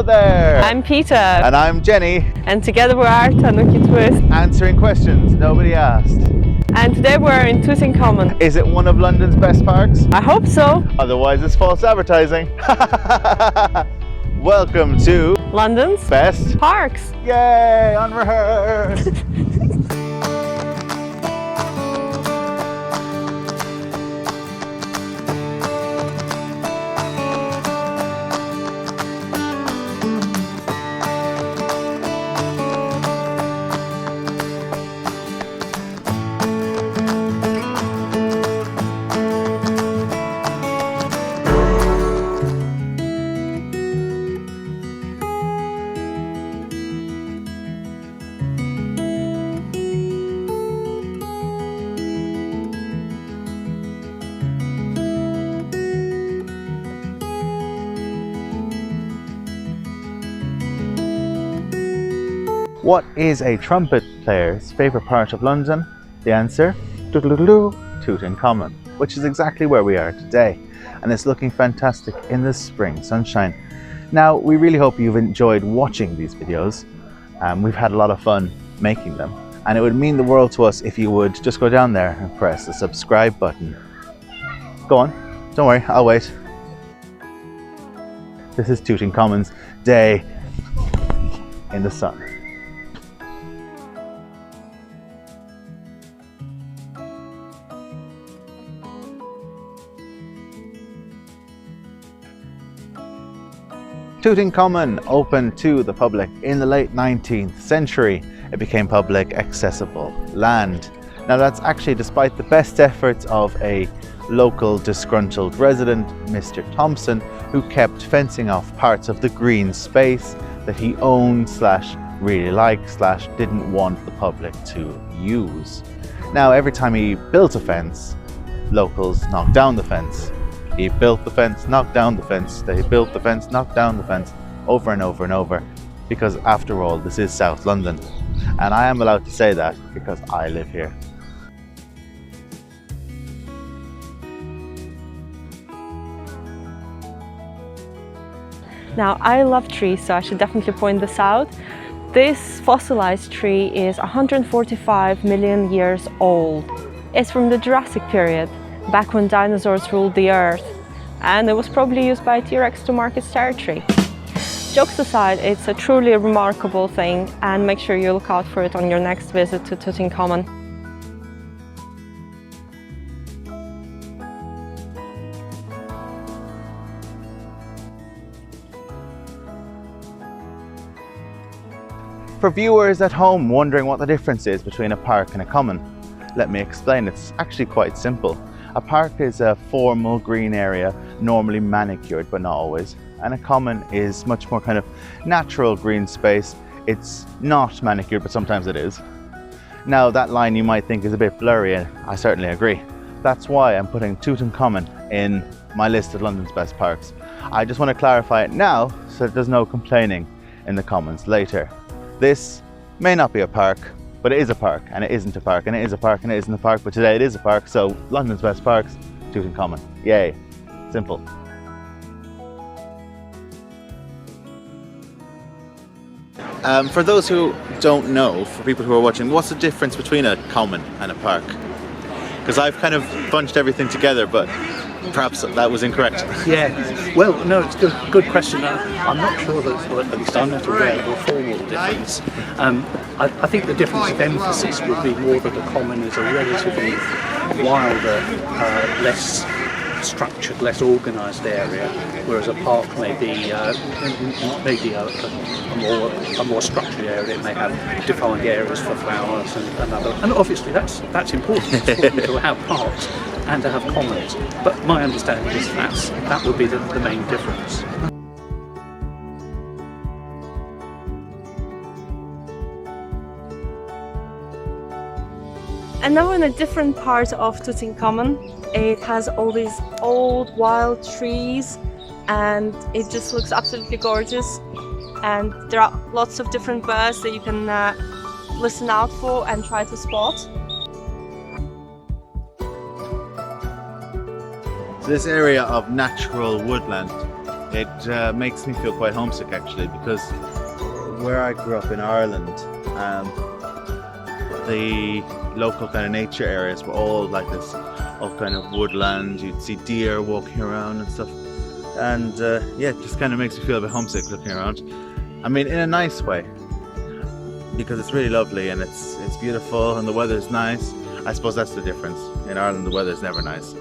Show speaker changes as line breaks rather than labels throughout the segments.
there!
I'm Peter.
And I'm Jenny.
And together we are Tanuki Twist.
Answering questions nobody asked.
And today we're in Tooting Common.
Is it one of London's best parks?
I hope so.
Otherwise it's false advertising. Welcome to
London's
best
parks.
Yay! Unrehearsed! What is a trumpet player's favourite part of London? The answer, Tooting Common, which is exactly where we are today. And it's looking fantastic in the spring sunshine. Now, we really hope you've enjoyed watching these videos. We've had a lot of fun making them. And it would mean the world to us if you would just go down there and press the subscribe button. Go on, don't worry, I'll wait. This is Tooting Common's day in the sun. Tooting Common opened to the public in the late 19th century. It became public accessible land. Now that's actually despite the best efforts of a local disgruntled resident, Mr. Thompson, who kept fencing off parts of the green space that he owned / really liked / didn't want the public to use. Now every time he built a fence, locals knocked down the fence. He built the fence, knocked down the fence, they built the fence, knocked down the fence, over and over and over, because after all, this is South London. And I am allowed to say that because I live here.
Now, I love trees, so I should definitely point this out. This fossilized tree is 145 million years old. It's from the Jurassic period, back when dinosaurs ruled the earth, and it was probably used by T-Rex to mark its territory. Jokes aside, it's a truly remarkable thing, and make sure you look out for it on your next visit to Tooting Common.
For viewers at home wondering what the difference is between a park and a common, let me explain. It's actually quite simple. A park is a formal green area, normally manicured but not always, and a common is much more kind of natural green space. It's not manicured, but sometimes it is. Now that line you might think is a bit blurry, and I certainly agree. That's why I'm putting Tooting Common in my list of London's best parks. I just want to clarify it now so that there's no complaining in the comments later. This may not be a park, but it is a park, and it isn't a park, and it is a park, and it isn't a park, but today it is a park, so London's best parks, Tooting Common. Yay. Simple. For those who don't know, for people who are watching, what's the difference between a common and a park? Because I've kind of bunched everything together, but perhaps that was incorrect.
Yeah, well, no, it's a good question. I'm not sure that, or at least I'm not aware of a formal difference. I think the difference of emphasis would be more that a common is a relatively wilder, less structured, less organised area, whereas a park may be a more structured area. It may have defined areas for flowers and other, and obviously that's important. It's important to have parks and to have commons. But my understanding is that would be the main difference.
And now in a different part of Tooting Common, it has all these old wild trees and it just looks absolutely gorgeous. And there are lots of different birds that you can listen out for and try to spot.
So this area of natural woodland It makes me feel quite homesick actually, because where I grew up in Ireland, the local kind of nature areas were all like this, all kind of woodland. You'd see deer walking around and stuff, and yeah, it just kind of makes me feel a bit homesick looking around. I mean, in a nice way, because it's really lovely and it's beautiful and the weather's nice. I suppose that's the difference. In Ireland, the weather's never nice.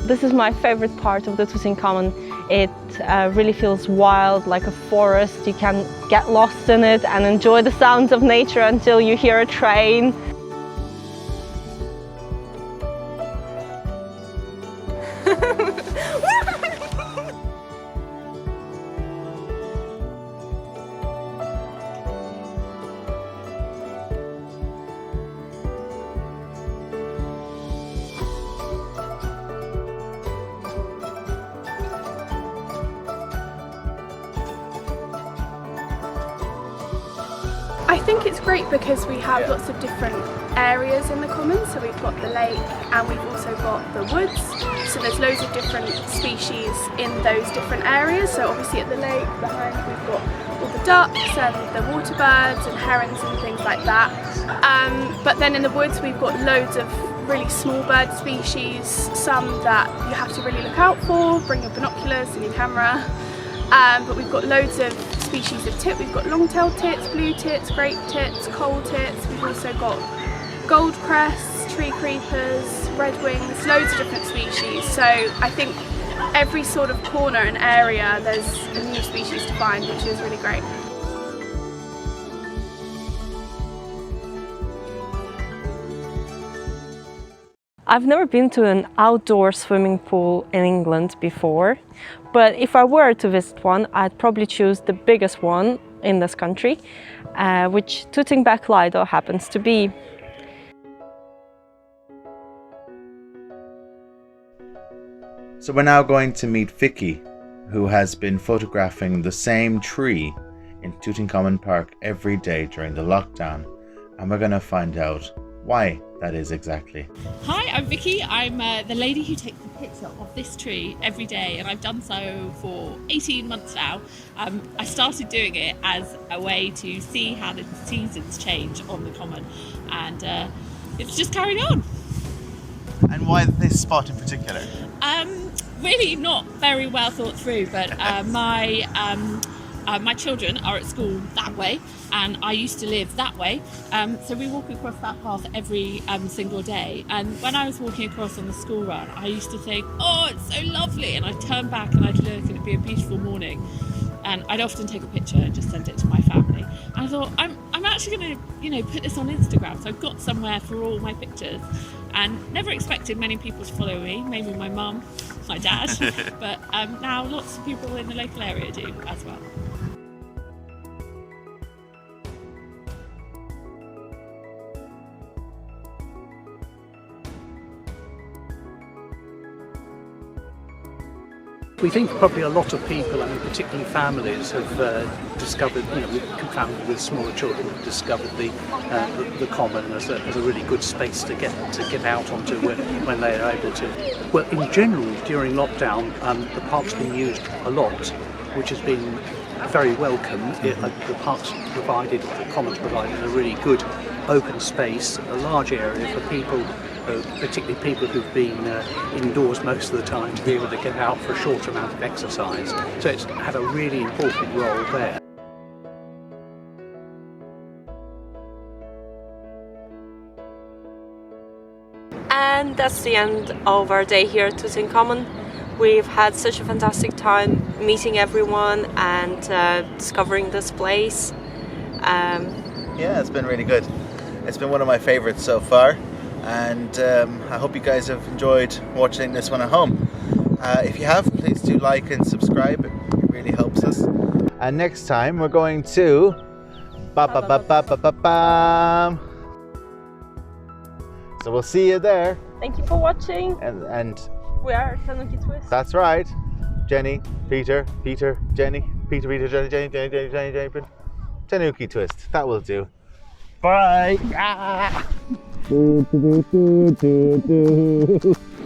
This is my favorite part of the Tooting Common. It really feels wild, like a forest. You can get lost in it and enjoy the sounds of nature until you hear a train.
I think it's great because we have lots of different areas in the common. So we've got the lake and we've also got the woods. So there's loads of different species in those different areas. So obviously at the lake behind we've got all the ducks and the water birds and herons and things like that. But then in the woods we've got loads of really small bird species, some that you have to really look out for, bring your binoculars and your camera. But we've got loads of species of tit. We've got long-tailed tits, blue tits, great tits, coal tits. We've also got gold crests, tree creepers, redwings, loads of different species. So I think every sort of corner and area there's a new species to find, which is really great.
I've never been to an outdoor swimming pool in England before, but if I were to visit one, I'd probably choose the biggest one in this country, which Tooting Bec Lido happens to be.
So we're now going to meet Vicky, who has been photographing the same tree in Tooting Common Park every day during the lockdown, and we're going to find out why that is exactly.
Hi, I'm Vicky. I'm the lady who takes the picture of this tree every day, and I've done so for 18 months now. I started doing it as a way to see how the seasons change on the common, and it's just carried on.
And why this spot in particular?
Really not very well thought through, but my children are at school that way, and I used to live that way, so we walk across that path every single day. And when I was walking across on the school run, I used to think, oh, it's so lovely, and I'd turn back and I'd look and it'd be a beautiful morning, and I'd often take a picture and just send it to my family. And I thought, I'm actually going to put this on Instagram, so I've got somewhere for all my pictures. And never expected many people to follow me, maybe my mum, my dad, but now lots of people in the local area do as well.
We think probably a lot of people, I mean particularly families, have discovered, families with smaller children, have discovered the common as a really good space to get out onto when they are able to. Well, in general, during lockdown, the park's been used a lot, which has been very welcome. The park's provided, the commons provided a really good open space, a large area for people, particularly people who've been indoors most of the time, to be able to get out for a short amount of exercise. So it's had a really important role there.
And that's the end of our day here at Tooting Common. We've had such a fantastic time meeting everyone and discovering this place.
Yeah, it's been really good. It's been one of my favorites so far, and I hope you guys have enjoyed watching this one at home. If you have, please do like and subscribe. It really helps us. And next time we're going to ba-ba-ba-ba-ba-ba-bam. So we'll see you there.
Thank you for watching.
And
We are Tanuki Twist.
that's right. Jenny, Peter, Jenny, Peter, Jenny, Tanuki Twist. That will do. Bye. Ah. Do, do, do, do, do, do.